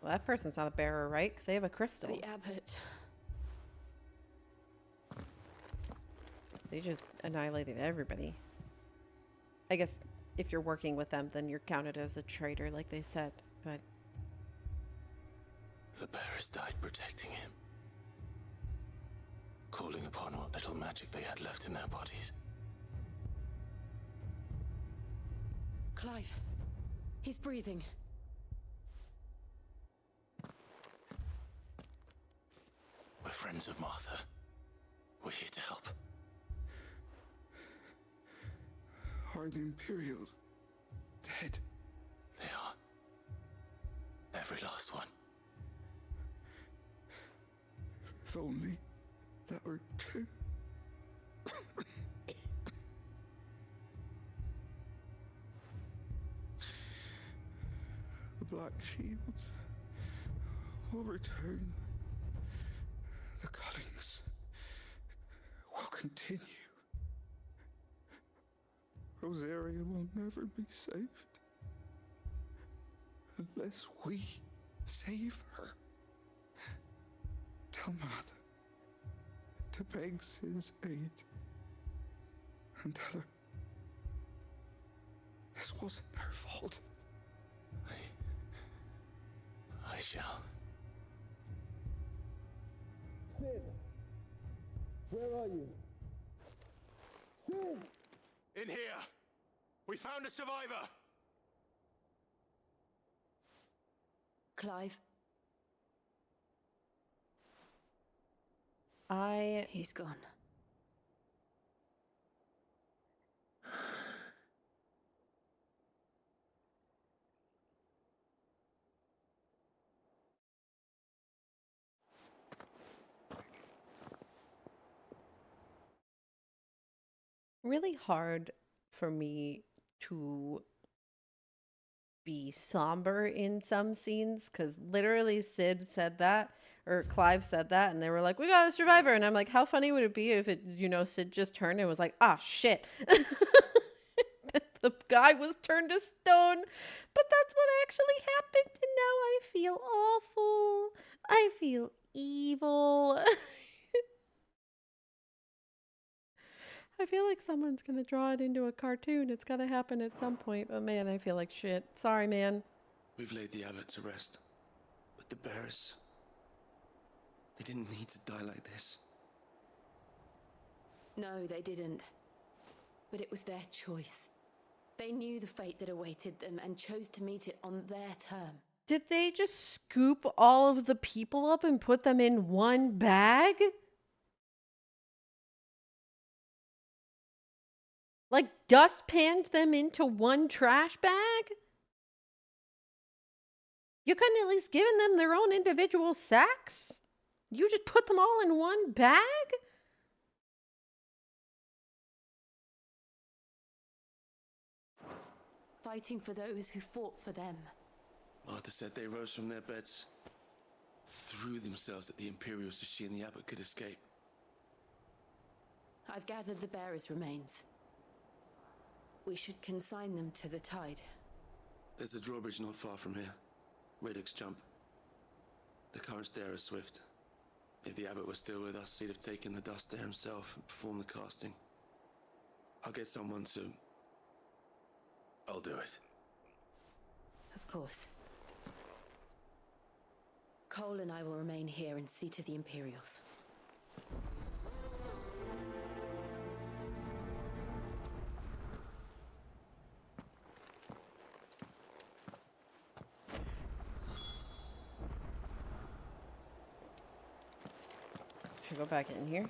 Well, that person's not a bearer, right? Because they have a crystal. The abbot. They just annihilated everybody. I guess if you're working with them, then you're counted as a traitor, like they said, but... The bearers died protecting him. Calling upon what little magic they had left in their bodies. Clive. He's breathing. We're friends of Martha. We're here to help. Are the Imperials dead? They are. Every last one. If only that were true. The Black Shields will return. The cuttings will continue. Rosaria will never be saved unless we save her. Tell Martha to beg Sid's aid and tell her this wasn't her fault. I shall. Sid! Where are you? Sid! In here! We found a survivor! Clive. He's gone. Really hard for me to be somber in some scenes, because literally Sid said that, or Clive said that, and they were like, we got a survivor, and I'm like, how funny would it be if it, you know, Sid just turned and was like, ah, shit. The guy was turned to stone, but that's what actually happened, and now I feel awful. I feel evil. I feel like someone's gonna draw it into a cartoon. It's gotta happen at some point, but man, I feel like shit. Sorry, man. We've laid the abbot to rest, but the bearers, they didn't need to die like this. No, they didn't. But it was their choice. They knew the fate that awaited them and chose to meet it on their term. Did they just scoop all of the people up and put them in one bag? Like dustpanned them into one trash bag? You couldn't at least given them their own individual sacks? You just put them all in one bag? Fighting for those who fought for them. Martha said they rose from their beds, threw themselves at the Imperials so she and the abbot could escape. I've gathered the bearers' remains. We should consign them to the tide. There's a drawbridge not far from here. Radix jump. The currents there are swift. If the abbot was still with us, he'd have taken the dust there himself and performed the casting. I'll get someone to... I'll do it. Of course. Cole and I will remain here and see to the Imperials. Should I go back in here?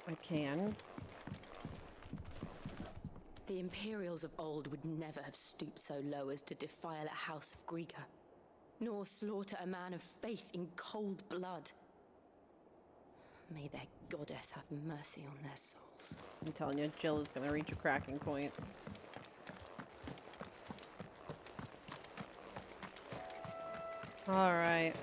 I can. The Imperials of old would never have stooped so low as to defile a house of Greeka, nor slaughter a man of faith in cold blood. May their goddess have mercy on their souls. I'm telling you, Jill is going to reach a cracking point. All right.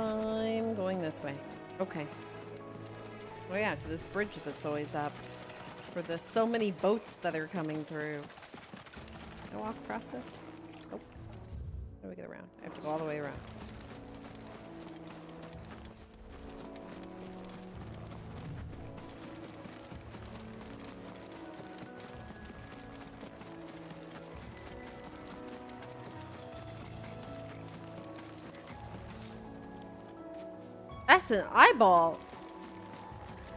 I'm going this way. Okay. Oh yeah, to this bridge that's always up. For the so many boats that are coming through. Can I walk across this? Nope. How do we get around? I have to go all the way around. That's an eyeball.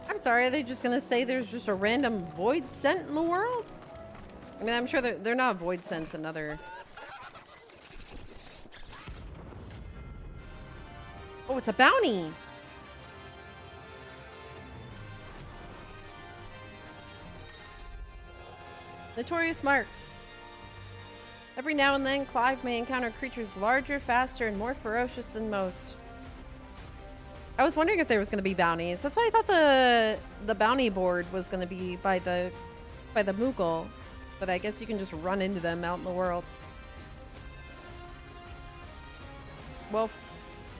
I'm sorry, are they just gonna say there's just a random void scent in the world? I mean, I'm sure they're not void scents in other... Oh, it's a bounty! Notorious marks. Every now and then, Clive may encounter creatures larger, faster, and more ferocious than most. I was wondering if there was going to be bounties. That's why I thought the bounty board was going to be by the Moogle. But I guess you can just run into them out in the world. Well,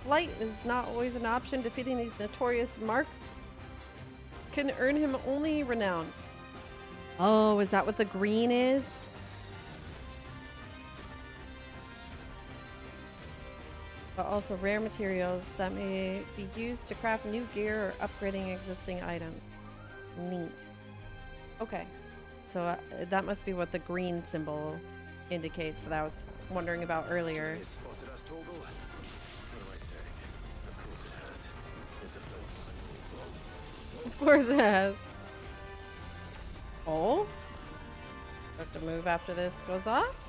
flight is not always an option. Defeating these notorious marks can earn him only renown. Oh, is that what the green is? But also rare materials that may be used to craft new gear or upgrading existing items. Neat. Okay. So that must be what the green symbol indicates that I was wondering about earlier. Of course it has. Oh? Have to move after this goes off?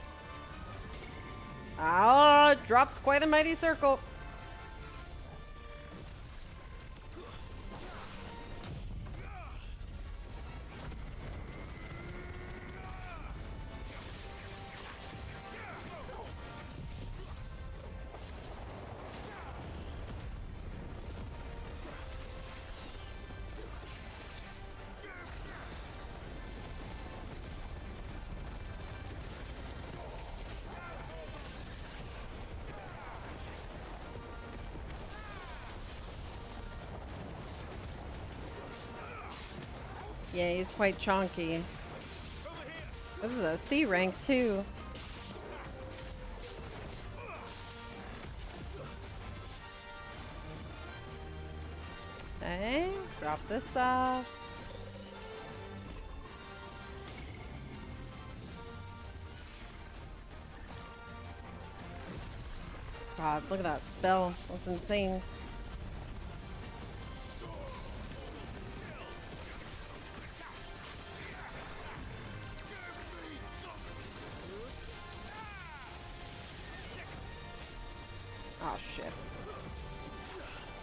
Ah, drops quite a mighty circle. Yeah, he's quite chonky. This is a C rank too. Okay, drop this off. God, look at that spell. That's insane. Oh shit.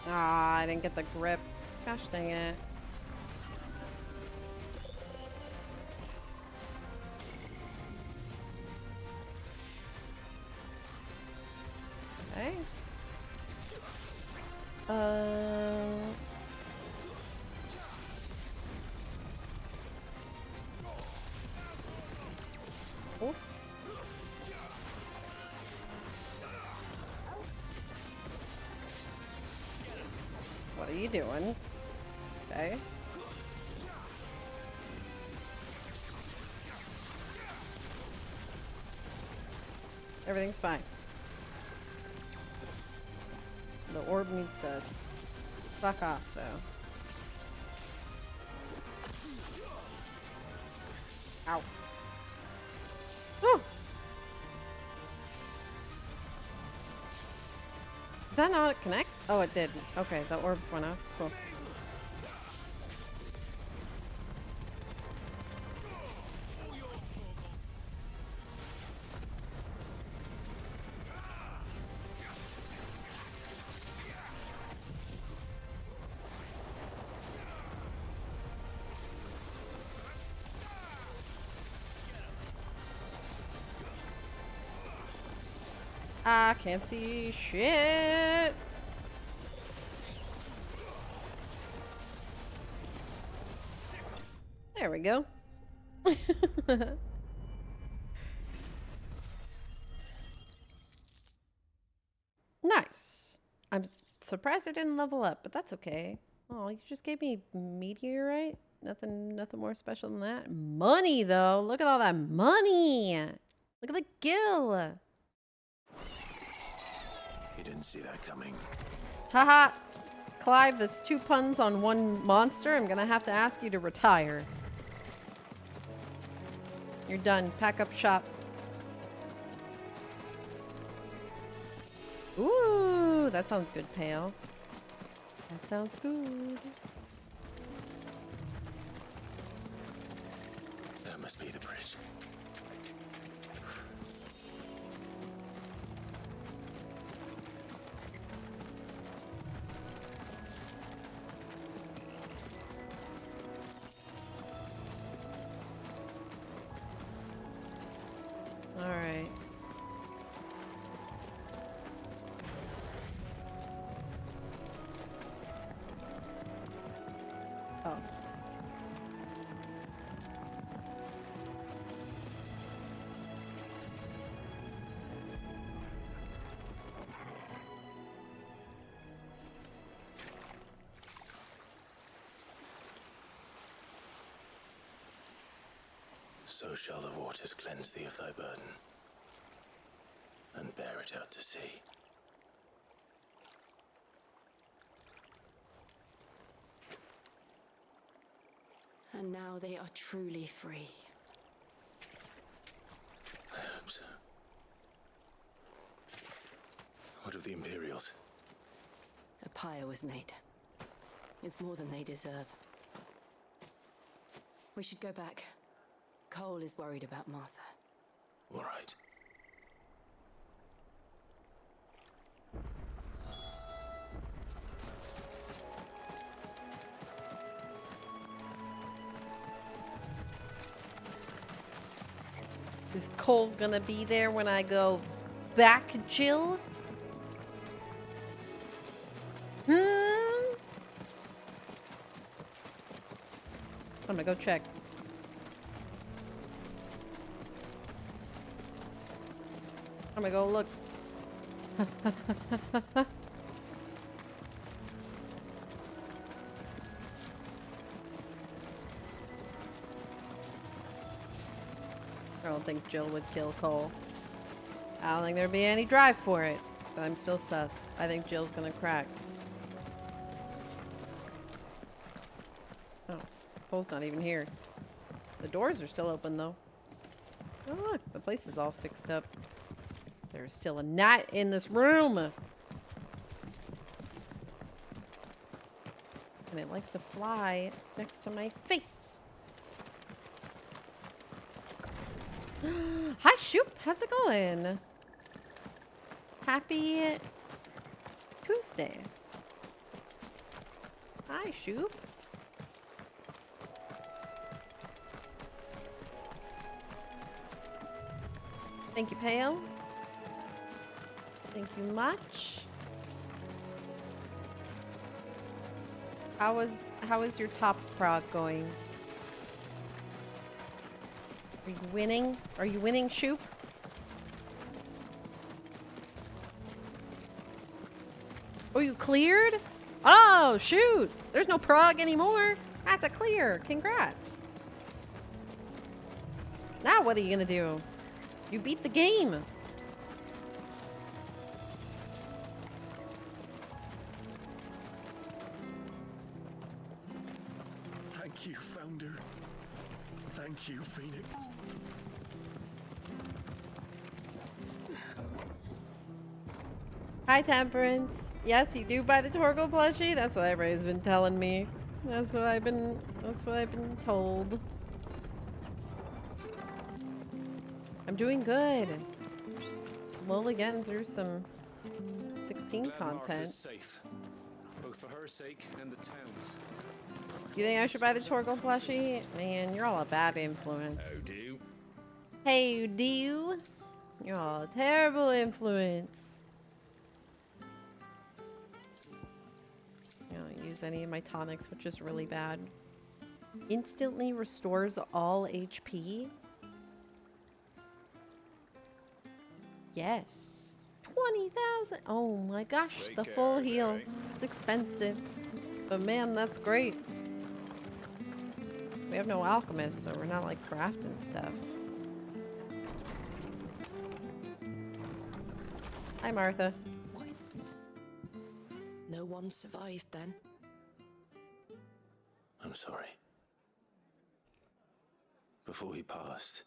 Ah, I didn't get the grip. Gosh dang it. Okay. Oh. What are you doing? Okay. Everything's fine. The orb needs to fuck off, though. Ow. Oh! Did that not connect? Oh, it did. Okay, the orbs went off. Cool. I can't see shit. There we go. Nice. I'm surprised I didn't level up, but that's okay. Oh, you just gave me meteorite? Nothing more special than that. Money, though. Look at all that money. Look at the gill. You didn't see that coming. Haha. Clive, that's 2 puns on 1 monster. I'm gonna have to ask you to retire. You're done. Pack up shop. Ooh, that sounds good, Pale. That sounds good. That must be the bridge. All right. Oh. So shall the waters cleanse thee of thy burden, and bear it out to sea. And now they are truly free. I hope so. What of the Imperials? A pyre was made. It's more than they deserve. We should go back. Cole is worried about Martha. All right. Is Cole gonna be there when I go back, Jill? I'm gonna go check. I'm gonna go look. I don't think Jill would kill Cole. I don't think there'd be any drive for it. But I'm still sus. I think Jill's gonna crack. Oh, Cole's not even here. The doors are still open though. Oh look, the place is all fixed up. There's still a gnat in this room! And it likes to fly next to my face. Hi, Shoop. How's it going? Happy Tuesday. Hi, Shoop. Thank you, Pale. Thank you much. How is your top prog going? Are you winning? Are you winning, Shoop? Oh, you cleared? Oh, shoot! There's no prog anymore. That's a clear. Congrats. Now what are you gonna do? You beat the game. Thank you, Founder. Thank you, Phoenix. Hi, Temperance. Yes, you do buy the Torgal plushie. That's what everybody's been telling me. That's what I've been told. I'm doing good. Just slowly getting through some 16 content. Safe, both for her sake and the town's. You think I should buy the Torgal plushie? Man, you're all a bad influence. How do? Hey, you do? You're all a terrible influence. I don't use any of my tonics, which is really bad. Instantly restores all HP? Yes. 20,000. Oh my gosh, Take the care, full heal. Derek. It's expensive. But man, that's great. We have no alchemists, so we're not like crafting stuff. Hi, Martha. What? No one survived then? I'm sorry. Before he passed,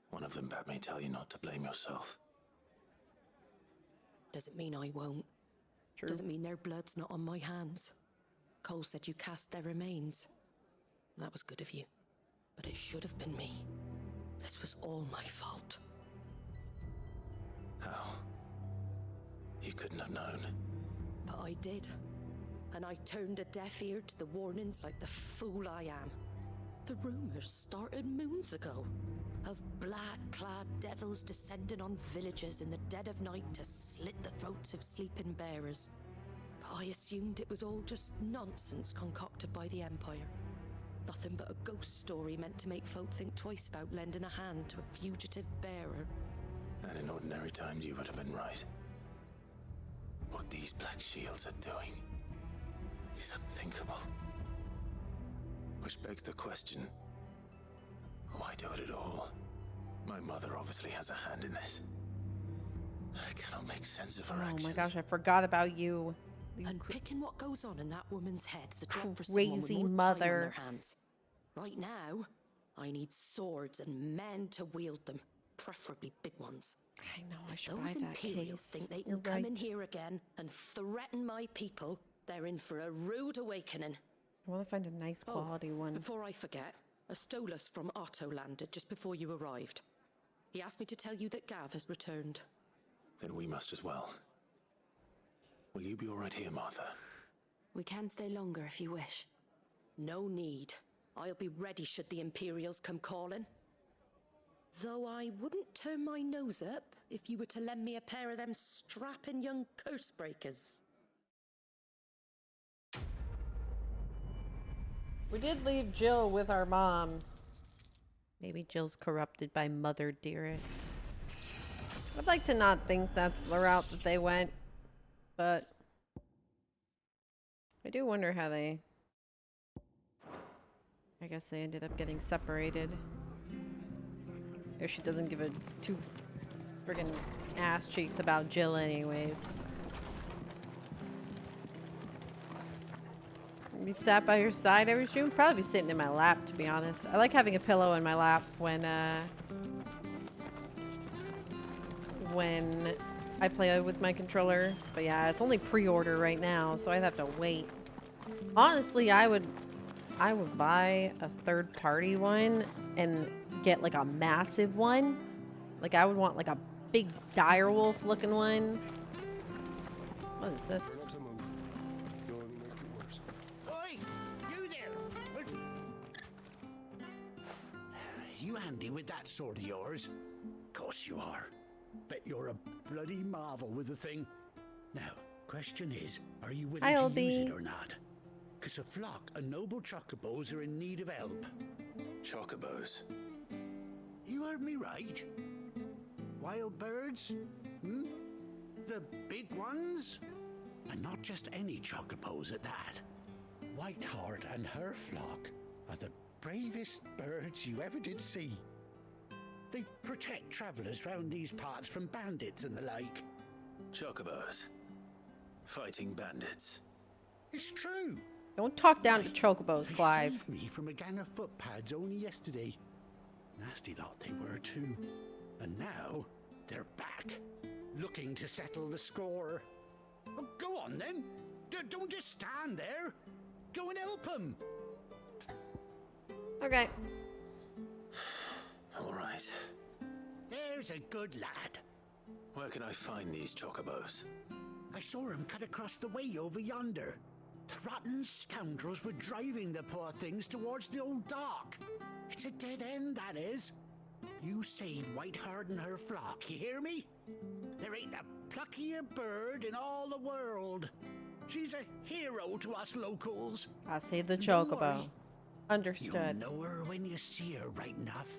one of them bade me tell you not to blame yourself. Doesn't mean I won't. True. Doesn't mean their blood's not on my hands. Cole said you cast their remains. That was good of you. But it should have been me. This was all my fault. How? You couldn't have known. But I did. And I turned a deaf ear to the warnings like the fool I am. The rumors started moons ago. Of black-clad devils descending on villages in the dead of night to slit the throats of sleeping bearers. But I assumed it was all just nonsense concocted by the Empire. Nothing but a ghost story meant to make folk think twice about lending a hand to a fugitive bearer. And in ordinary times, you would have been right. What these Black Shields are doing is unthinkable. Which begs the question, why do it at all? My mother obviously has a hand in this. I cannot make sense of her Oh actions. my gosh, I forgot about you. You And picking what goes on in that woman's head is a job for crazy someone with more time on mother. their hands. Right now, I need swords and men to wield them, preferably big ones. I know, I If should buy those that Imperials case. think they You're can come right. in here again and threaten my people, they're in for a rude awakening. I want to find a nice quality one. Before I forget, a Stolas from Otto landed just before you arrived. He asked me to tell you that Gav has returned. Then we must as well. Will you be all right here, Martha? We can stay longer if you wish. No need. I'll be ready should the Imperials come calling. Though I wouldn't turn my nose up if you were to lend me a pair of them strapping young curse breakers. We did leave Jill with our mom. Maybe Jill's corrupted by Mother Dearest. I'd like to not think that's the route that they went, but I do wonder how they... I guess they ended up getting separated. Or she doesn't give a two friggin' ass cheeks about Jill anyways. Be sat by your side every stream? Probably be sitting in my lap, to be honest. I like having a pillow in my lap when I play with my controller. But yeah, it's only pre-order right now, so I'd have to wait. Honestly, I would buy a third-party one and get like a massive one. Like I would want like a big direwolf looking one. What is this? Not to move. You'll only make it worse. Oi! You there! You handy with that sword of yours? Course you are. Bet you're a bloody marvel with the thing. Now, question is, are you willing Hi, to use Obi. it or not? Because a flock of noble chocobos are in need of help. Chocobos. You heard me right. Wild birds? Hmm? The big ones? And not just any chocobos at that. Whiteheart and her flock are the bravest birds you ever did see. They protect travellers round these parts from bandits and the like. Chocobos. Fighting bandits. It's true. Don't talk down to chocobos, They Clive. saved me from a gang of footpads only yesterday. Nasty lot they were too. And now they're back, looking to settle the score. Oh, go on then. Don't just stand there. Go and help them. Okay. All right. There's a good lad. Where can I find these chocobos? I saw him cut across the way over yonder. The rotten scoundrels were driving the poor things towards the old dock. It's a dead end, that is. You save Whiteheart and her flock, you hear me? There ain't a pluckier bird in all the world. She's a hero to us locals. I'll save the Don't chocobo. worry. Understood. You'll know her when you see her, right enough.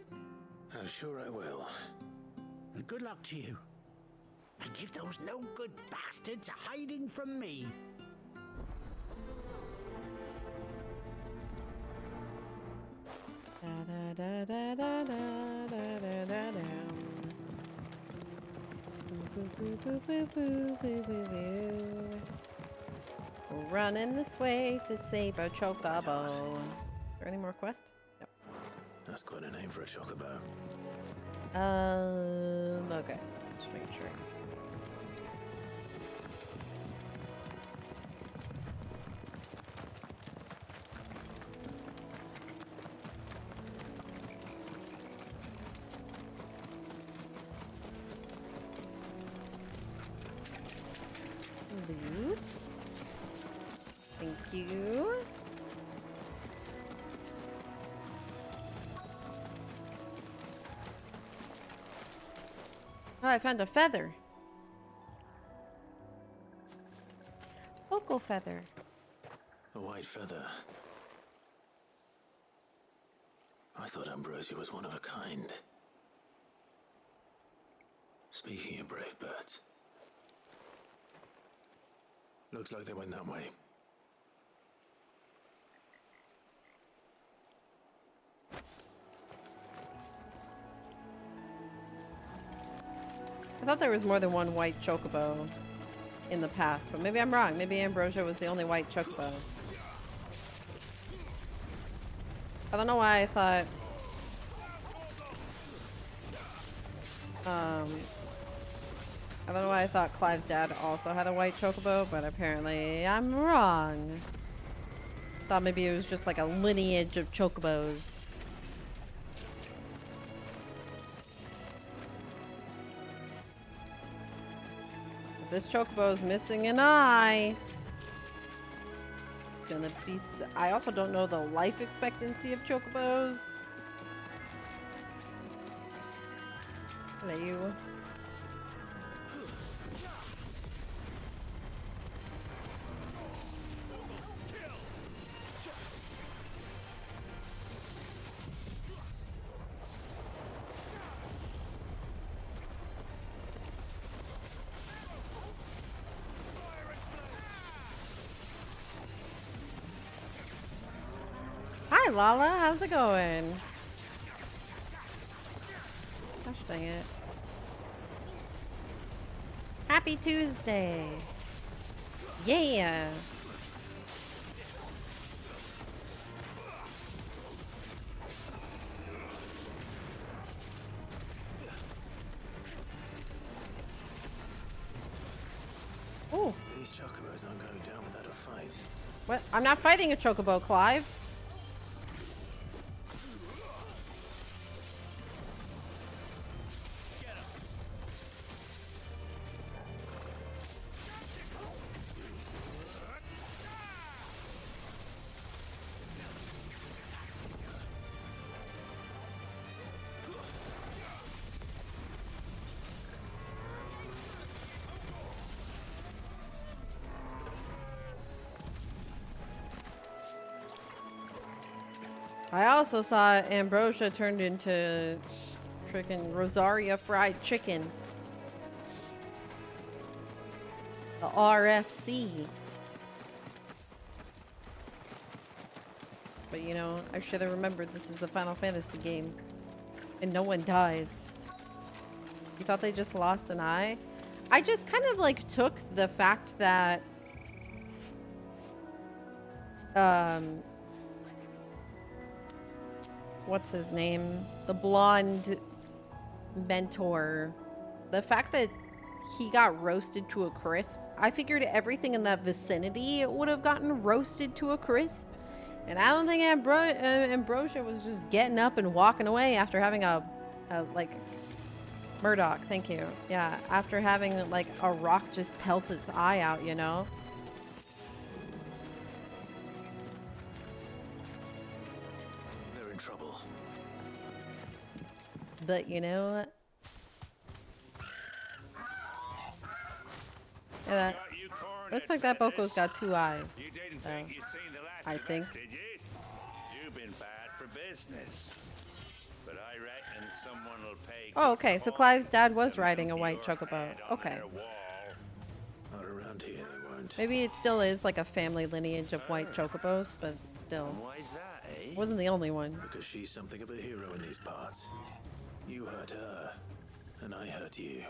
I'm sure I will. And good luck to you. and give those no-good bastards a hiding from me. Da, da, da, da, da, da, da, da, da. Boo, boo, boo, boo, boo, boo, boo, boo. Running this way to save a chocobo. Is there any more quests? Yep. That's quite a name for a chocobo. Okay. Just making sure. Loot. Thank you. Oh, I found a feather. Vocal feather. A white feather. I thought Ambrosia was one of a kind. Speaking of brave birds. Looks like they went that way. I thought there was more than one white chocobo in the past, but maybe I'm wrong. Maybe Ambrosia was the only white chocobo. I don't know why I thought... I don't know why I thought Clive's dad also had a white chocobo, but apparently I'm wrong. Thought maybe it was just like a lineage of chocobos. This chocobo is missing an eye. It's gonna be. I also don't know the life expectancy of chocobos. Hello. Hi Lala, how's it going? Gosh dang it. Happy Tuesday! Yeah! Oh! These chocobos aren't going down without a fight. What? I'm not fighting a chocobo, Clive. I also thought Ambrosia turned into freaking Rosaria fried chicken. The RFC. But you know, I should have remembered this is a Final Fantasy game. And no one dies. You thought they just lost an eye? I just kind of like took the fact that what's his name? The blonde mentor. The fact that he got roasted to a crisp. I figured everything in that vicinity would have gotten roasted to a crisp. And I don't think Ambrosia was just getting up and walking away after having a like... Murdoch, thank you. Yeah, after having like a rock just pelt its eye out, you know? They're in trouble. But you know what? Yeah, that looks like that Boko's got 2 eyes. You didn't So, think you'd seen the last I of think. us, did you? You've been bad for business. but I reckon someone will pay. Oh, okay. So Clive's dad was riding a white chocobo. Okay. Not around here, they weren't. Maybe it still is like a family lineage of white chocobos, but still. Why's that, eh? Wasn't the only one. Because she's something of a hero in these parts. You hurt her, and I hurt you.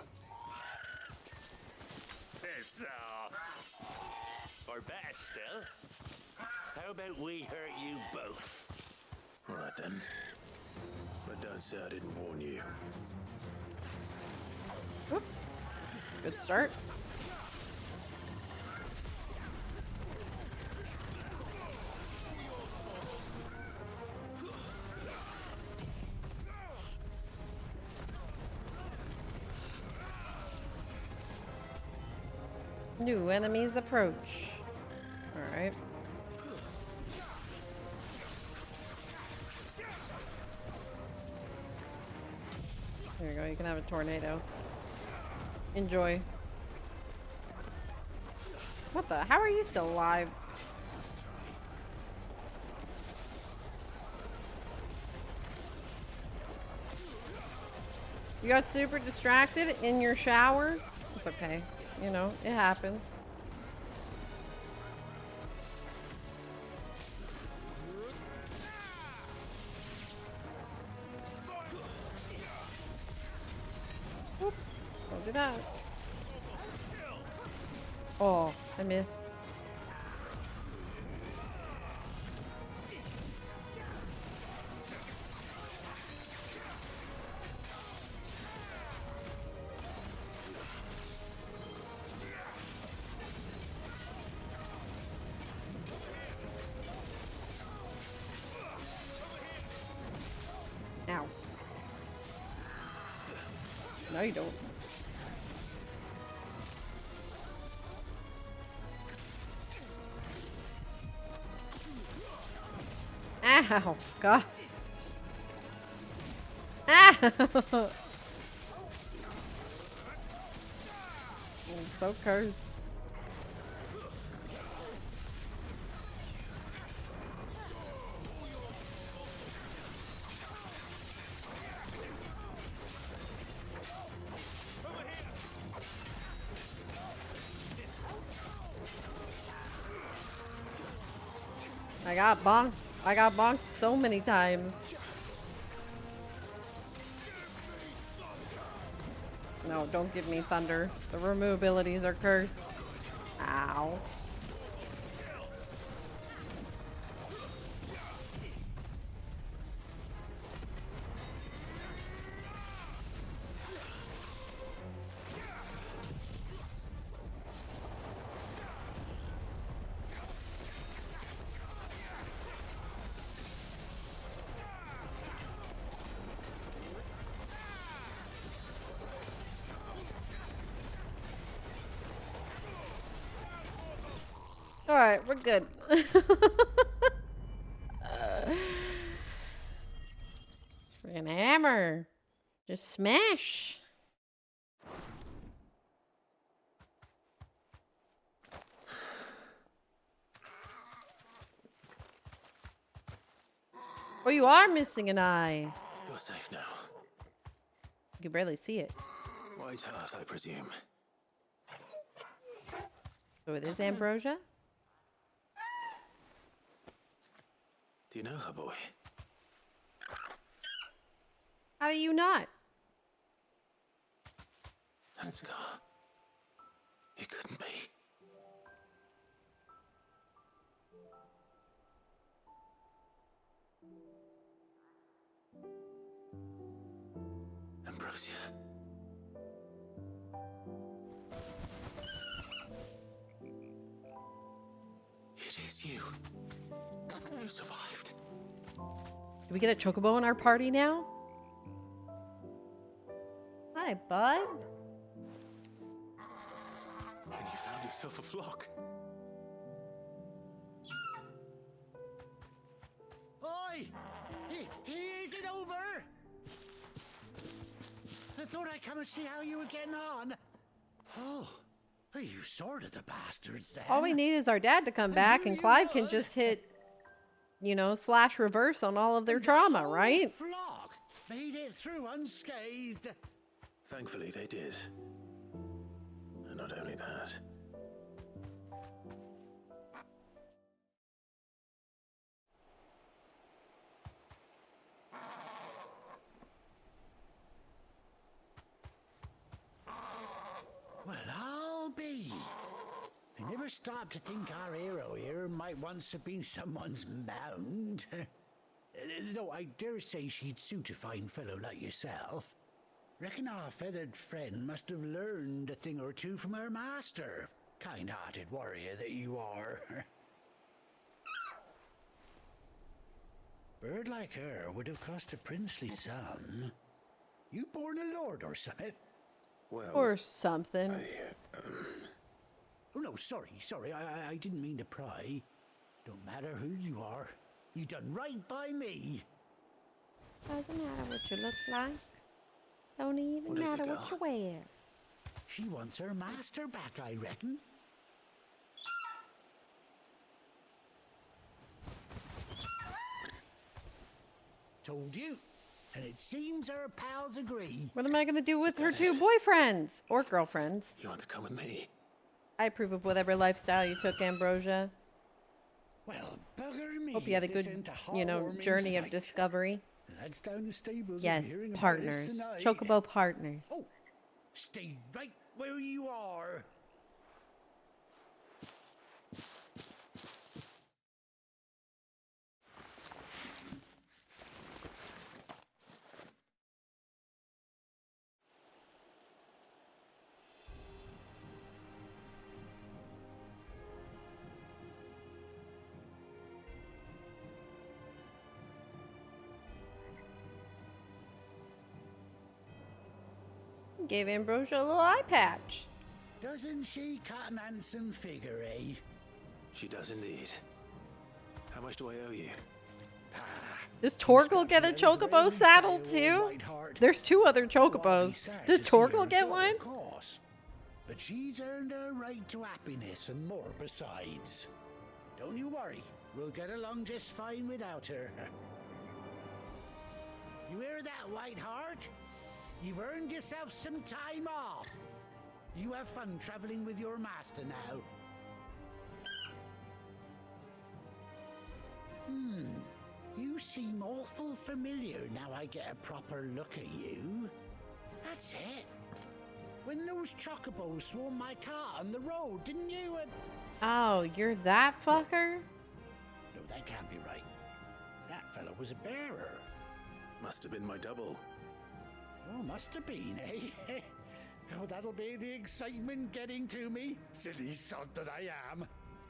Piss off. Or better still, how about we hurt you both? All right then. But don't say I didn't warn you. Oops. Good start. New enemies approach. Alright. There you go, you can have a tornado. Enjoy. What the? How are you still alive? You got super distracted in your shower? It's okay. You know, it happens. Whoop. Don't do that. Oh, I missed. Ow. No, you don't. Ow, God. Ow! I'm so cursed. I got bonked. I got bonked so many times. No, don't give me thunder. The remove abilities are cursed. Ow. Alright, we're good. Friggin' hammer. Just smash. Oh, you are missing an eye. You're safe now. You can barely see it. White heart, I presume. So it is ambrosia? Do you know her, boy? How do you not? That scar. It couldn't be. Ambrosia. It is you. You survived. Do we get a chocobo in our party now? Hi, bud. And you found yourself a flock. Oi! Is it over? I thought I'd come and see how you were getting on. Oh, you sorted the bastards then. All we need is our dad to come back and Clive can just hit, you know, slash reverse on all of their trauma, right? Flock? made it through unscathed. Thankfully, they did. And not only that. Well, I'll be. I never stopped to think our hero here might once have been someone's mount. Though I dare say she'd suit a fine fellow like yourself. Reckon our feathered friend must have learned a thing or two from her master. Kind-hearted warrior that you are. Bird like her would have cost a princely sum. You born a lord or something? Well, Or something. Oh, no, sorry. I didn't mean to pry. Don't matter who you are. You done right by me. Doesn't matter what you look like. Don't even What is it, matter what girl? you wear. She wants her master back, I reckon. Told you. And it seems her pals agree. What am I gonna do with her two boyfriends or girlfriends? you want to come with me? I approve of whatever lifestyle you took, Ambrosia. Well, bugger me. Hope you had a if this good, ain't a heartwarming journey of sight. discovery. Lads down the stables Yes, are hearing about partners. this tonight. Chocobo partners. Oh, stay right where you are. Gave Ambrosia a little eye patch. Doesn't she cut an handsome figure, eh? She does indeed. How much do I owe you? Does Torgal get a chocobo saddle too? There's two other chocobos. Does Torgal get one? Of course. But she's earned her right to happiness and more besides. Don't you worry. We'll get along just fine without her. You hear that, Whiteheart? You've earned yourself some time off. You have fun traveling with your master now. You seem awful familiar now I get a proper look at you. That's it. When those chocobos swarmed my car on the road, didn't you? Oh, you're that fucker? No, that can't be right. That fellow was a bearer. Must have been my double. Oh, must have been, eh? Oh, that'll be the excitement getting to me. Silly sod that I am.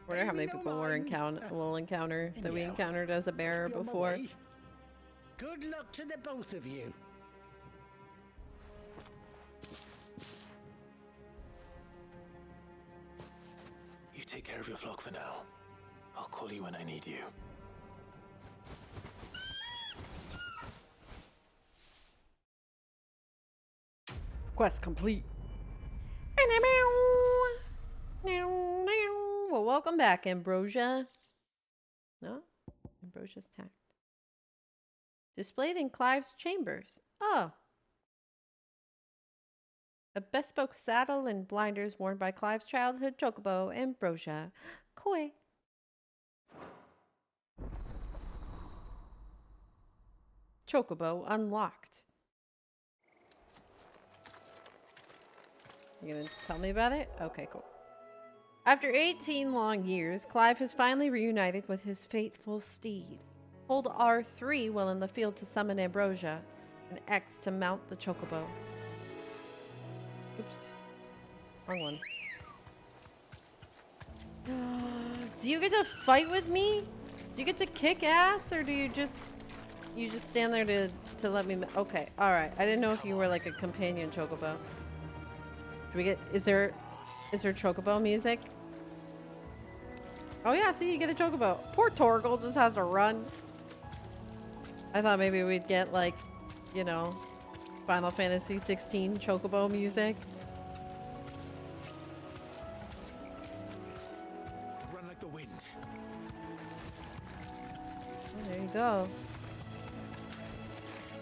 Wonder how Pay many me no people mind. will encounter that we Anyhow, encountered as a bearer Be on my before. way. Good luck to the both of you. You take care of your flock for now. I'll call you when I need you. Quest complete. Well, welcome back, Ambrosia. No? Ambrosia's tact. Displayed in Clive's chambers. Oh. A bespoke saddle and blinders worn by Clive's childhood chocobo, Ambrosia. Koi. Chocobo unlocked. You gonna tell me about it? Okay, cool. After 18 long years, Clive has finally reunited with his faithful steed. Hold R3 while in the field to summon Ambrosia, and X to mount the chocobo. Oops. Wrong one. Do you get to fight with me? Do you get to kick ass, or do you just stand there to let me? Okay, all right. I didn't know if you were like a companion chocobo. Do we get? Is there chocobo music? Oh yeah, see, you get a chocobo. Poor Torgal just has to run. I thought maybe we'd get like, you know, Final Fantasy 16 chocobo music. Run like the wind. Oh, there you go.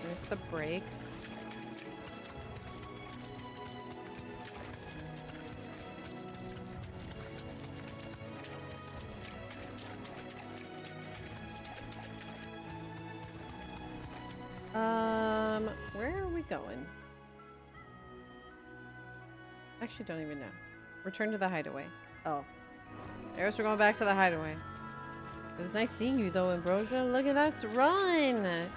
There's the brakes. Where are we going? Actually, don't even know. Return to the hideaway. Oh. I guess we're going back to the hideaway. It was nice seeing you, though, Ambrosia. Look at us run!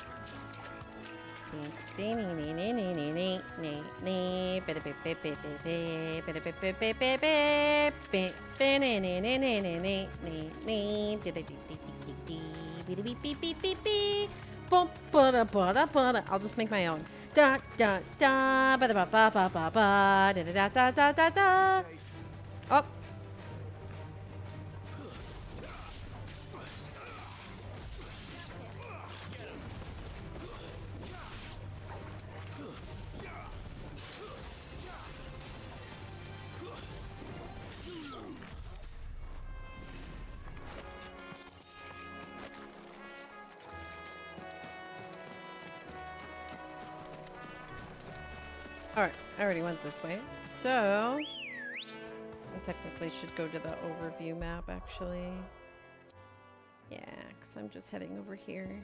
I'll just make my own. Da da da ba da ba ba ba ba ba da da da da da da. Oh. Alright, I already went this way, so I technically should go to the overview map, actually. Yeah, because I'm just heading over here.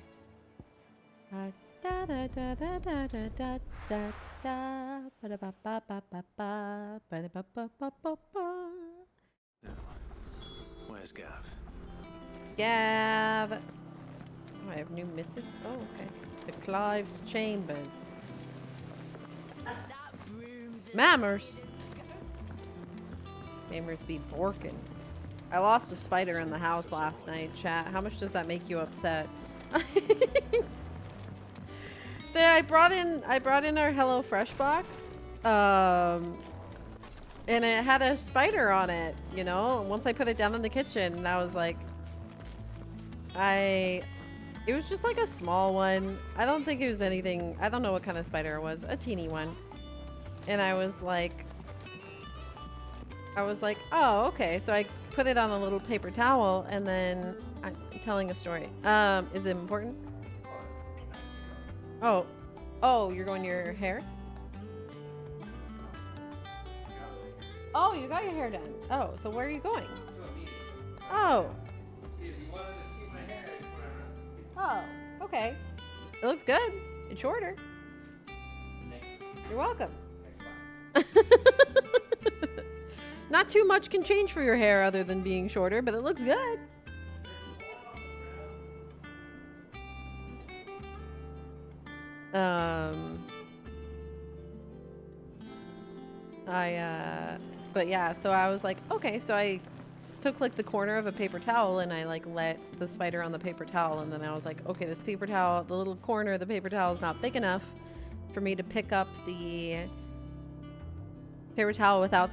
Da da da da da da da da da ba da ba ba ba ba ba ba da ba ba ba ba ba. Where's Gav? Gav! Oh, I have new missive. Oh, okay. The Clive's Chambers. Mammers! Mammers be borkin'. I lost a spider in the house last night, chat. How much does that make you upset? I brought in our HelloFresh box. And it had a spider on it, you know? Once I put it down in the kitchen, and I was like, it was just like a small one. I don't think it was anything. I don't know what kind of spider it was. A teeny one. And I was like, oh, okay. So I put it on a little paper towel, and then I'm telling a story. Is it important? Oh, you're going your hair? Oh, you got your hair done. Oh, so where are you going? Oh. Oh, okay. It looks good. It's shorter. You're welcome. Not too much can change for your hair other than being shorter, but it looks good. But yeah, so I was like, okay, so I took like the corner of a paper towel and I like let the spider on the paper towel, and then I was like, okay, this paper towel, the little corner of the paper towel is not big enough for me to pick up the paper towel without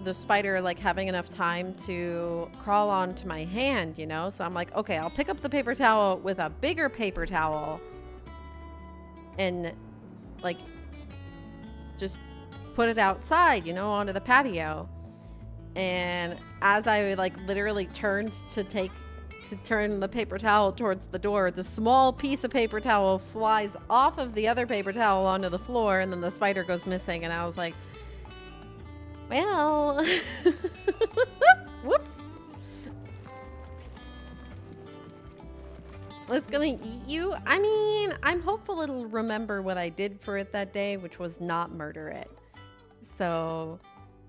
the spider like having enough time to crawl onto my hand, you know? So I'm like, okay, I'll pick up the paper towel with a bigger paper towel and like just put it outside, you know, onto the patio. And as I like literally turned to turn the paper towel towards the door, the small piece of paper towel flies off of the other paper towel onto the floor, and then the spider goes missing. And I was like, well, whoops. It's gonna eat you? I mean, I'm hopeful it'll remember what I did for it that day, which was not murder it. So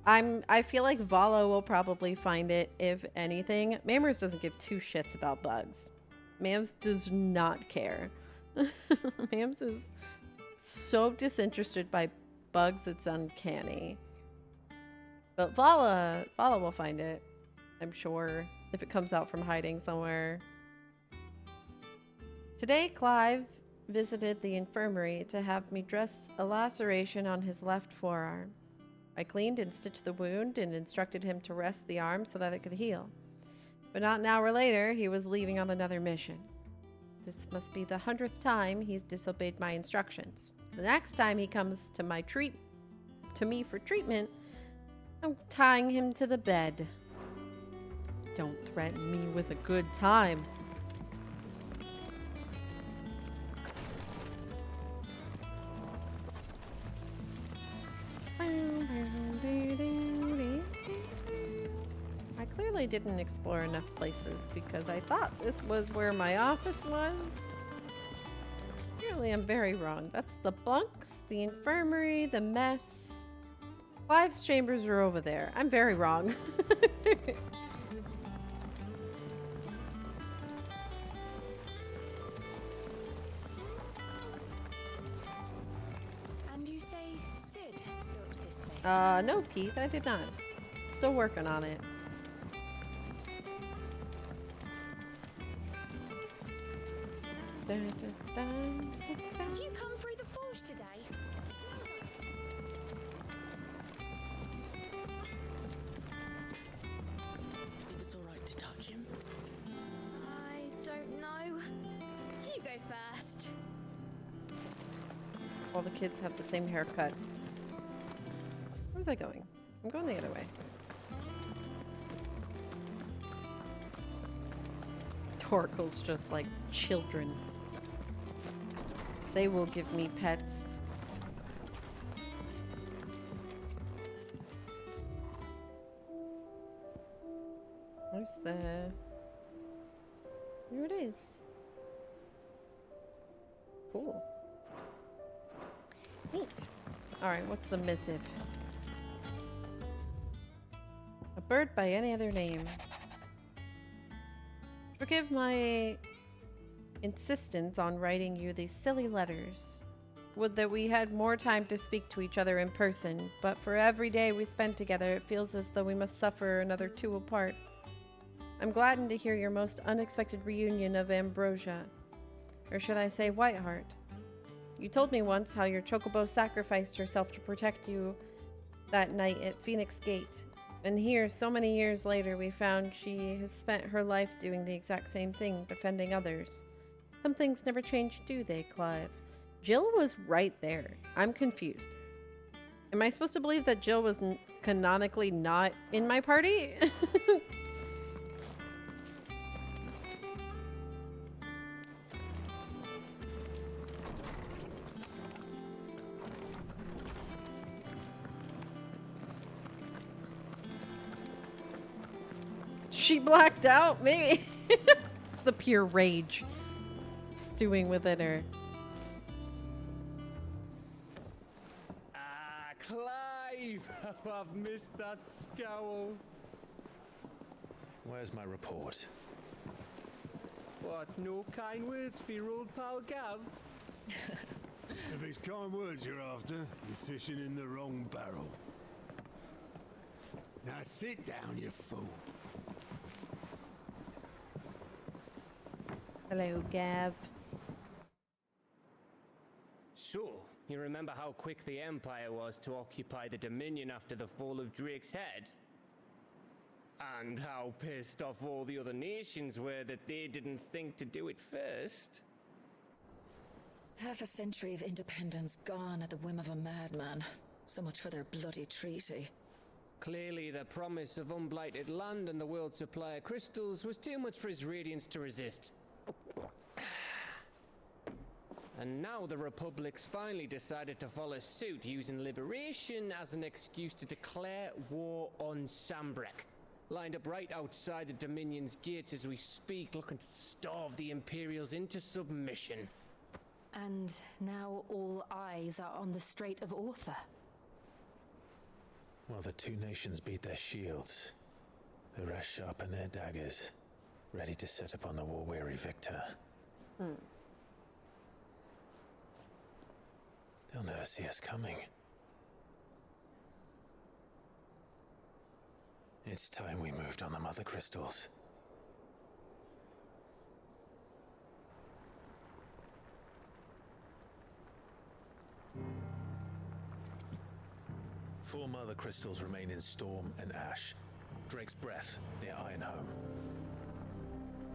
I feel like Vala will probably find it, if anything. Mammers doesn't give two shits about bugs. Mams does not care. Mams is so disinterested by bugs, it's uncanny. But Vala will find it, I'm sure, if it comes out from hiding somewhere. Today, Clive visited the infirmary to have me dress a laceration on his left forearm. I cleaned and stitched the wound and instructed him to rest the arm so that it could heal. But not an hour later, he was leaving on another mission. This must be the 100th time he's disobeyed my instructions. The next time he comes to me for treatment, I'm tying him to the bed. Don't threaten me with a good time. clearly didn't explore enough places because I thought this was where my office was. Clearly, I'm very wrong. That's the bunks, the infirmary, the mess. Clive's chambers are over there. I'm very wrong. And you say Sid built this place? No, Keith, I did not. Still working on it. Dun, dun, dun, dun, dun. Did you come through the forge today? It smells nice. Think it's alright to touch him? I don't know. You go first. All the kids have the same haircut. Where's I going? I'm going the other way. Torkel's just like children. They will give me pets. Where's the... Here it is. Cool. Neat. Alright, what's the missive? A bird by any other name. Forgive my insistence on writing you these silly letters. Would that we had more time to speak to each other in person, but for every day we spend together, it feels as though we must suffer another two apart. I'm gladdened to hear your most unexpected reunion of Ambrosia. Or should I say Whiteheart? You told me once how your chocobo sacrificed herself to protect you that night at Phoenix Gate. And here, so many years later, we found she has spent her life doing the exact same thing, defending others. Some things never change, do they, Clive? Jill was right there. I'm confused. Am I supposed to believe that Jill was canonically not in my party? She blacked out? Maybe. It's the pure rage stewing within her. Ah, Clive! Oh, I've missed that scowl. Where's my report? What, no kind words for your old pal Gav? If it's kind words you're after, you're fishing in the wrong barrel. Now sit down, you fool. Hello, Gav. So, you remember how quick the Empire was to occupy the Dominion after the fall of Drake's head? And how pissed off all the other nations were that they didn't think to do it first? Half a century of independence gone at the whim of a madman. So much for their bloody treaty. Clearly, the promise of unblighted land and the world's supply of crystals was too much for his radiance to resist. And now the Republic's finally decided to follow suit, using liberation as an excuse to declare war on Sambrek. Lined up right outside the Dominion's gates as we speak, looking to starve the Imperials into submission. And now all eyes are on the Strait of Author. While the two nations beat their shields, the rest sharpen their daggers, ready to set upon the war-weary victor. They'll never see us coming. It's time we moved on the mother crystals. Four mother crystals remain in Storm and Ash. Drake's Breath near Ironhome.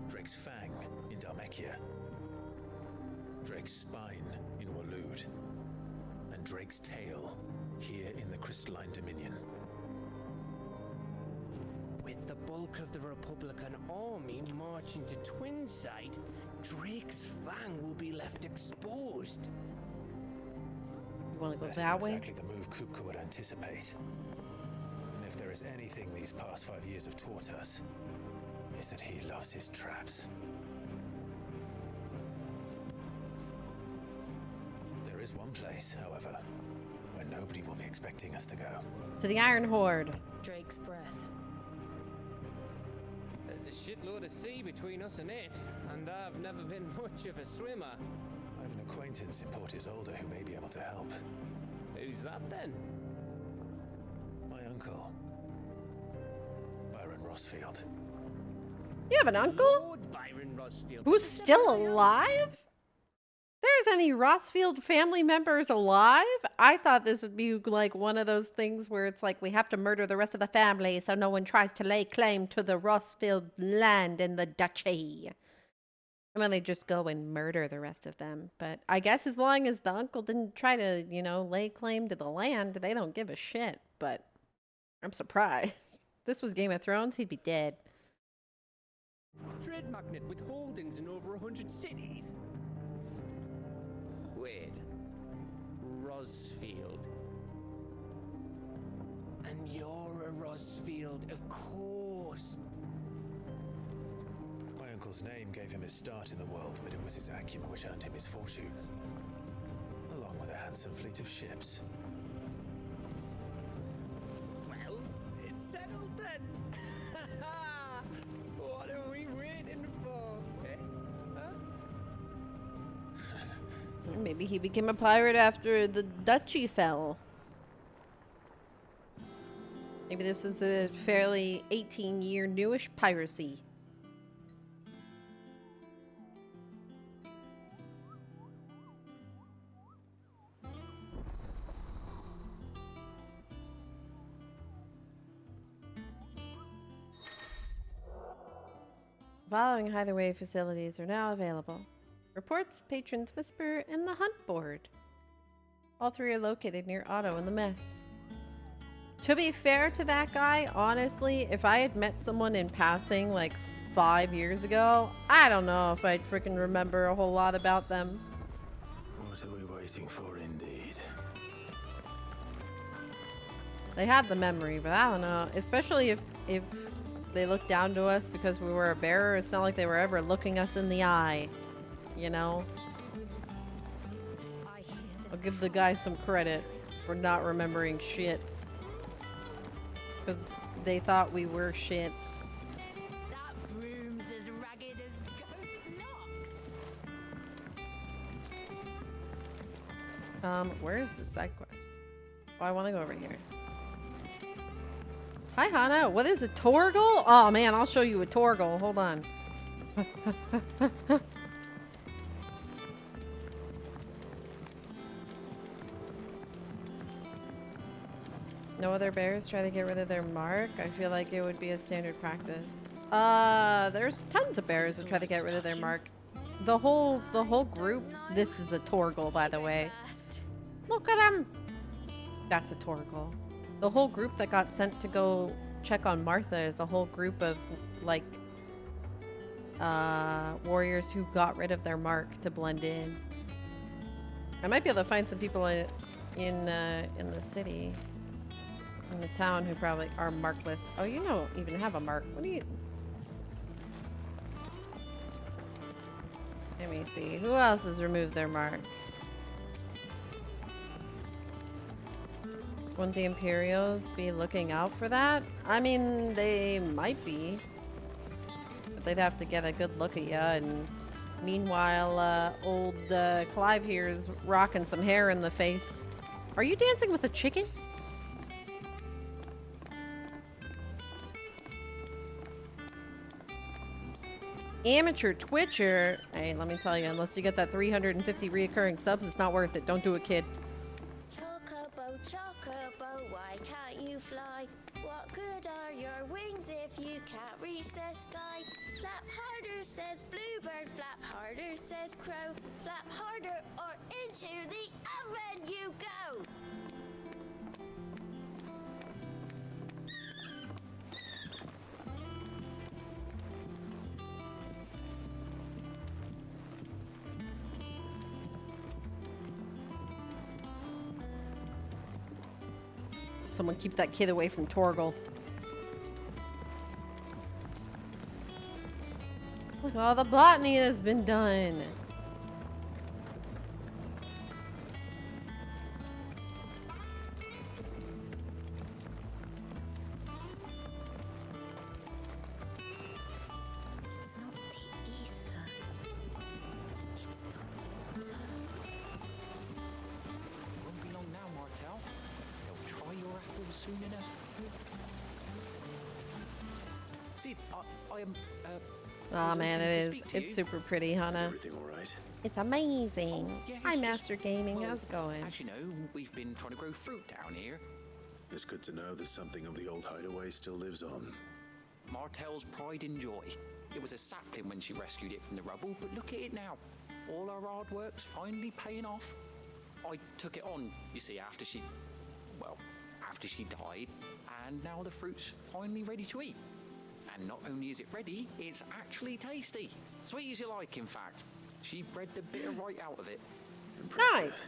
Drake's Fang in Dhalmekia. Drake's Spine in Waloed. And Drake's Tail here in the Crystalline Dominion. With the bulk of the Republican army marching to Twinside, Drake's Fang will be left exposed. You want to go That that is way? exactly the move Kupka would anticipate. And if there is anything these past 5 years have taught us, is that he loves his traps. There is one place, however, where nobody will be expecting us to go. To the Iron Horde. Drake's breath. There's a shitload of sea between us and it, and I've never been much of a swimmer. I have an acquaintance in Port Isolde who may be able to help. Who's that then? My uncle, Byron Rossfield. You have an uncle? Lord Byron Rossfield. Who's still alive? There's any Rossfield family members alive? I thought this would be like one of those things where it's like we have to murder the rest of the family so no one tries to lay claim to the Rossfield land in the duchy. And then they just go and murder the rest of them. But I guess as long as the uncle didn't try to, you know, lay claim to the land, they don't give a shit. But I'm surprised. If this was Game of Thrones, he'd be dead. Trade magnate with holdings in over 100 cities. Wait. Rosfield. And you're a Rosfield, of course. My uncle's name gave him his start in the world, but it was his acumen which earned him his fortune, along with a handsome fleet of ships. Well, it's settled then. What are we waiting for, eh? Huh? Maybe he became a pirate after the duchy fell. Maybe this is a fairly 18-year newish piracy. Following hideaway facilities are now available. Reports, patrons whisper, and the hunt board. All three are located near Otto and the mess. To be fair to that guy, honestly, if I had met someone in passing like 5 years ago, I don't know if I'd freaking remember a whole lot about them. What are we waiting for, indeed? They had the memory, but I don't know. Especially if they looked down to us because we were a bearer. It's not like they were ever looking us in the eye. You know? I'll give the guy some credit for not remembering shit. Because they thought we were shit. That broom's as ragged as goat's locks. Where is the side quest? Oh, I want to go over here. Hi, Hana. What is a Torgal? Oh, man, I'll show you a Torgal. Hold on. No other bears try to get rid of their mark? I feel like it would be a standard practice. There's tons of bears that try to get rid of their mark. The whole group. This is a Torgal, by the way. Look at him. That's a Torgal. The whole group that got sent to go check on Martha is a whole group of like warriors who got rid of their mark to blend in. I might be able to find some people in the city, in the town, who probably are markless. Oh, you don't even have a mark. What do you? Let me see. Who else has removed their mark? Wouldn't the Imperials be looking out for that? I mean, they might be. But they'd have to get a good look at you. And meanwhile, old Clive here is rocking some hair in the face. Are you dancing with a chicken? Amateur Twitcher. Hey, let me tell you, unless you get that 350 reoccurring subs, it's not worth it. Don't do it, kid. Chocobo, chocobo, why can't you fly? What good are your wings if you can't reach the sky? Flap harder, says bluebird, flap harder, says crow. Flap harder or into the oven you go! Someone keep that kid away from Torgal. Look at all the botany that's been done. It's not the ether. It's the water. Won't be long now, Martel. They'll try your apples soon enough. See, I am. Oh man, it is. It's super pretty, Hannah. Is everything all right? It's amazing. Yeah, Hi, it's Master Gaming. well, How's it going? As you know, we've been trying to grow fruit down here. It's good to know that something of the old hideaway still lives on. Martel's pride and joy. It was a sapling when she rescued it from the rubble, but look at it now. All our hard work's finally paying off. I took it on, you see, after she died, and now the fruit's finally ready to eat. And not only is it ready, it's actually tasty. Sweet as you like, in fact. She bred the bitter right out of it. Nice.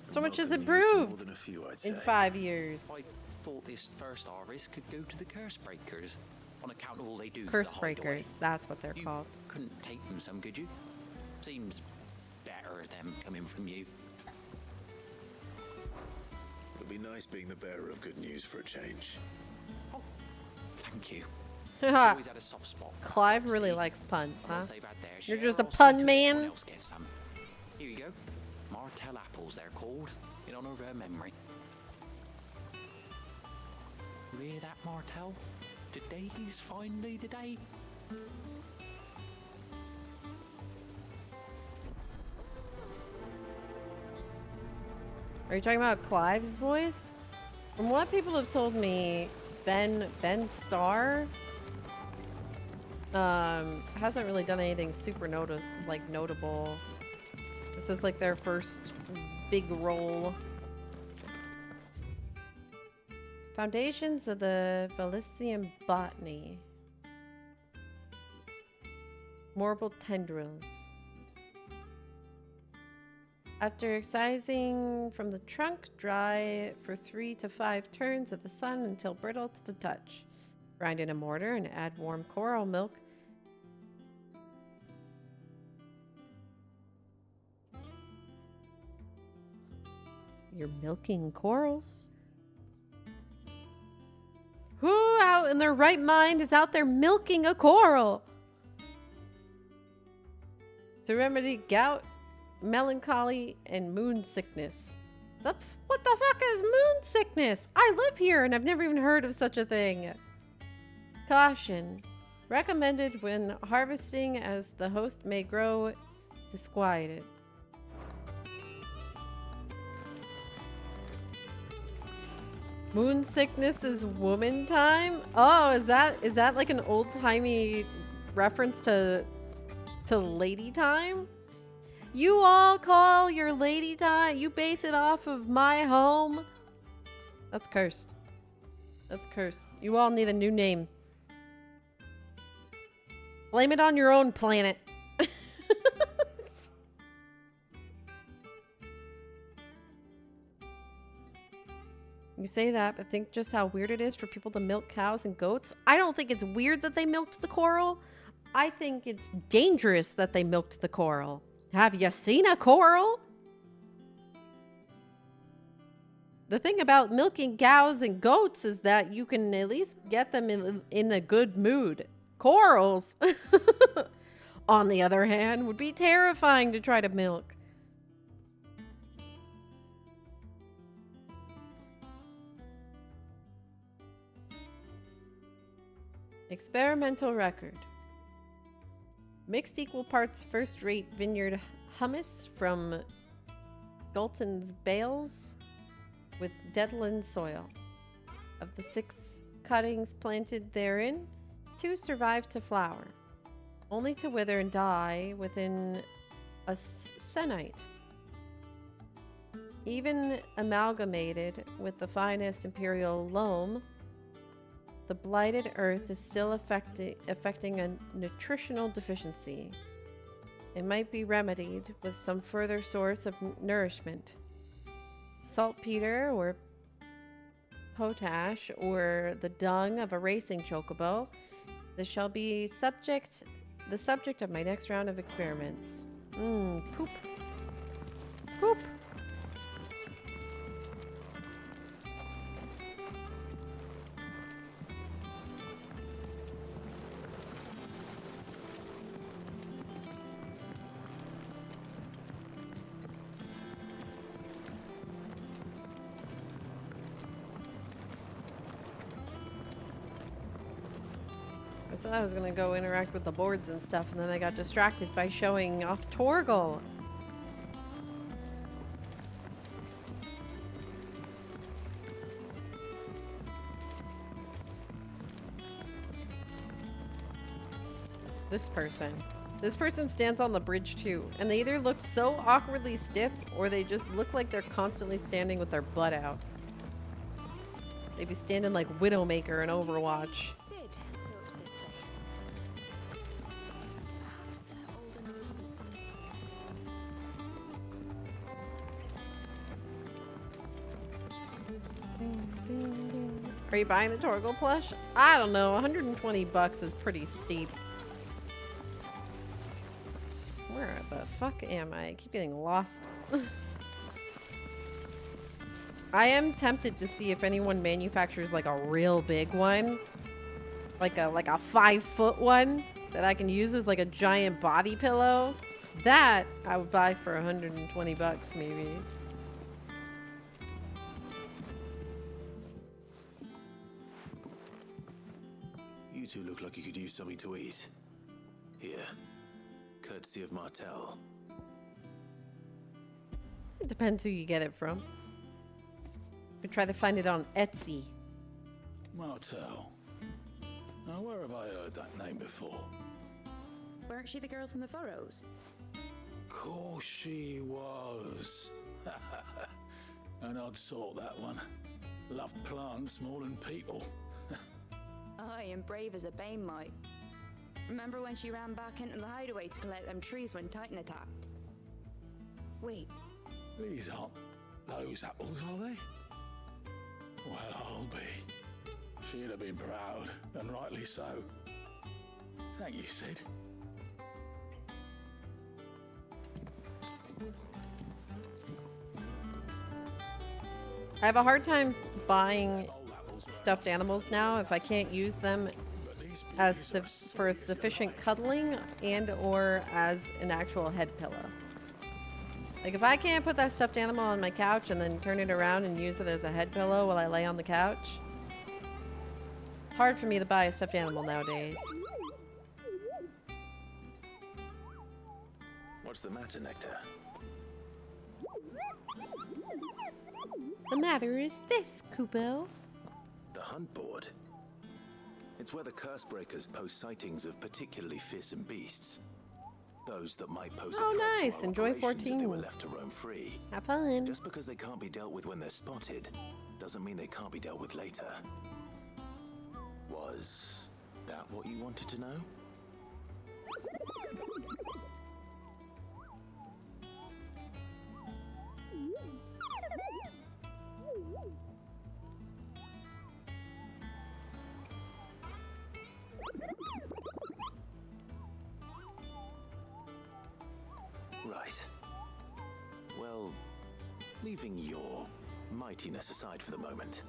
So much has More improved than a few, I'd say. in 5 years. I thought this first harvest could go to the curse breakers on account of all they do Curse for the hideaway. breakers. That's what they're You called. couldn't take them some, could you? Seems better them coming from you. It'll be nice being the bearer of good news for a change. Oh, thank you. She's always had a soft spot for Clive apples, really see? likes puns, huh? Once they've had their You're share, just a I'll see pun to it everyone man. else gets some. Here you go. Martel apples, they're called, in honor of her memory. You hear that, Martel? Today's finally the day. Are you talking about Clive's voice? From what people have told me, Ben Starr hasn't really done anything super notable. This is like their first big role. Foundations of the Valician botany. Marble tendrils. After excising from the trunk, dry for 3 to 5 turns of the sun until brittle to the touch. Grind in a mortar and add warm coral milk. You're milking corals? Who out in their right mind is out there milking a coral? To remedy gout, melancholy, and moon sickness. What the fuck is moon sickness? I live here and I've never even heard of such a thing. Caution. Recommended when harvesting, as the host may grow disquieted. Moon sickness is woman time? Oh, is that like an old-timey reference to lady time? You all call your lady time? You base it off of my home? That's cursed. That's cursed. You all need a new name. Blame it on your own planet. You say that, but think just how weird it is for people to milk cows and goats. I don't think it's weird that they milked the coral. I think it's dangerous that they milked the coral. Have you seen a coral? The thing about milking cows and goats is that you can at least get them in a good mood. Corals, on the other hand, would be terrifying to try to milk. Experimental record. Mixed equal parts first-rate vineyard hummus from Galton's bales with deadland soil. Of the 6 cuttings planted therein, 2 survived to flower, only to wither and die within a senite. Even amalgamated with the finest imperial loam, the blighted earth is still affecting a nutritional deficiency. It might be remedied with some further source of nourishment. Saltpeter or potash or the dung of a racing chocobo. This shall be subject the subject of my next round of experiments. Poop. Poop. I thought I was gonna go interact with the boards and stuff, and then I got distracted by showing off Torgal. This person stands on the bridge too, and they either look so awkwardly stiff or they just look like they're constantly standing with their butt out. They'd be standing like Widowmaker in Overwatch. Are you buying the Torgal plush? I don't know. 120 bucks is pretty steep. Where the fuck am I? I keep getting lost. I am tempted to see if anyone manufactures like a real big one. Like a 5-foot one that I can use as like a giant body pillow. That I would buy for 120 bucks maybe. You two look like you could use something to eat. Here, courtesy of Martel. It depends who you get it from. You could try to find it on Etsy. Martel. Now, where have I heard that name before? Weren't she the girl from the Furrows? Course she was. An odd sort, that one. Loved plants more than people. Aye, and brave as a bane mite. Remember when she ran back into the hideaway to collect them trees when Titan attacked? Wait. These aren't those apples, are they? Well, I'll be. She'd have been proud, and rightly so. Thank you, Sid. I have a hard time buying stuffed animals now if I can't use them as for sufficient cuddling and or as an actual head pillow. Like if I can't put that stuffed animal on my couch and then turn it around and use it as a head pillow while I lay on the couch, it's hard for me to buy a stuffed animal nowadays. What's the matter, Nectar? The matter is this, Kubo. The hunt board. It's where the curse breakers post sightings of particularly fearsome beasts. Those that might pose a threat nice. to our Enjoy operations 14. if they were left to roam free. Have fun. Just because they can't be dealt with when they're spotted, doesn't mean they can't be dealt with later. Was that what you wanted to know? Right. Well, leaving your mightiness aside for the moment,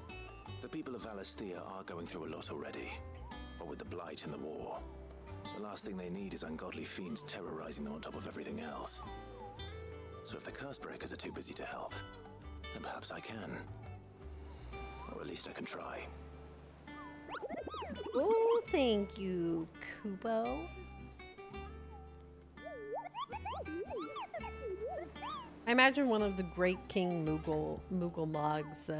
the people of Alastia are going through a lot already. But with the Blight and the war, the last thing they need is ungodly fiends terrorizing them on top of everything else. So if the curse breakers are too busy to help, then perhaps I can. Or at least I can try. Oh, thank you, Kubo. I imagine one of the great King Moogle Mog's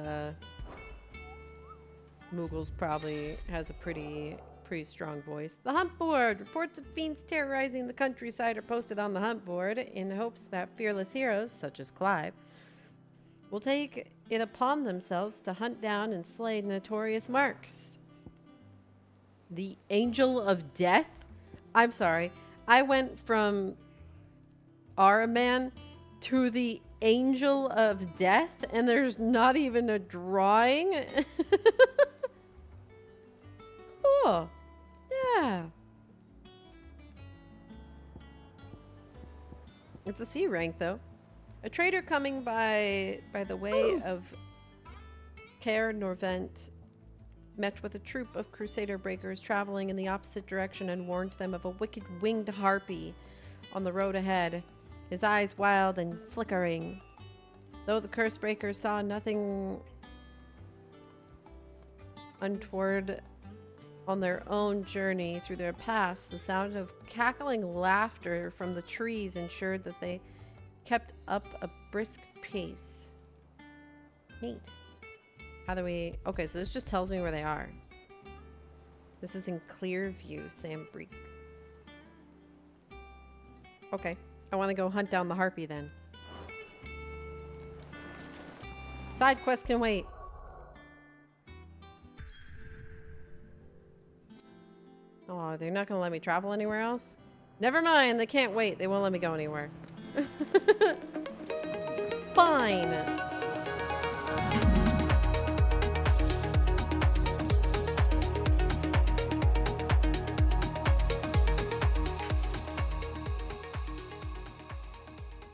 Moogles probably has a pretty strong voice. The hunt board! Reports of fiends terrorizing the countryside are posted on the hunt board in hopes that fearless heroes, such as Clive, will take it upon themselves to hunt down and slay notorious marks. The Angel of Death? I'm sorry. I went from Araman to the Angel of Death, and there's not even a drawing. Cool. Yeah. It's a C rank, though. A trader coming by the way of Caer Norvent met with a troop of crusader breakers traveling in the opposite direction and warned them of a wicked winged harpy on the road ahead, his eyes wild and flickering. Though the curse breakers saw nothing untoward on their own journey through their past, the sound of cackling laughter from the trees ensured that they kept up a brisk pace. Neat. How do we... Okay, so this just tells me where they are. This is in Clearview, Sam Breek. Okay, I want to go hunt down the harpy then. Side quest can wait. Oh, they're not going to let me travel anywhere else? Never mind, they can't wait. They won't let me go anywhere. Fine.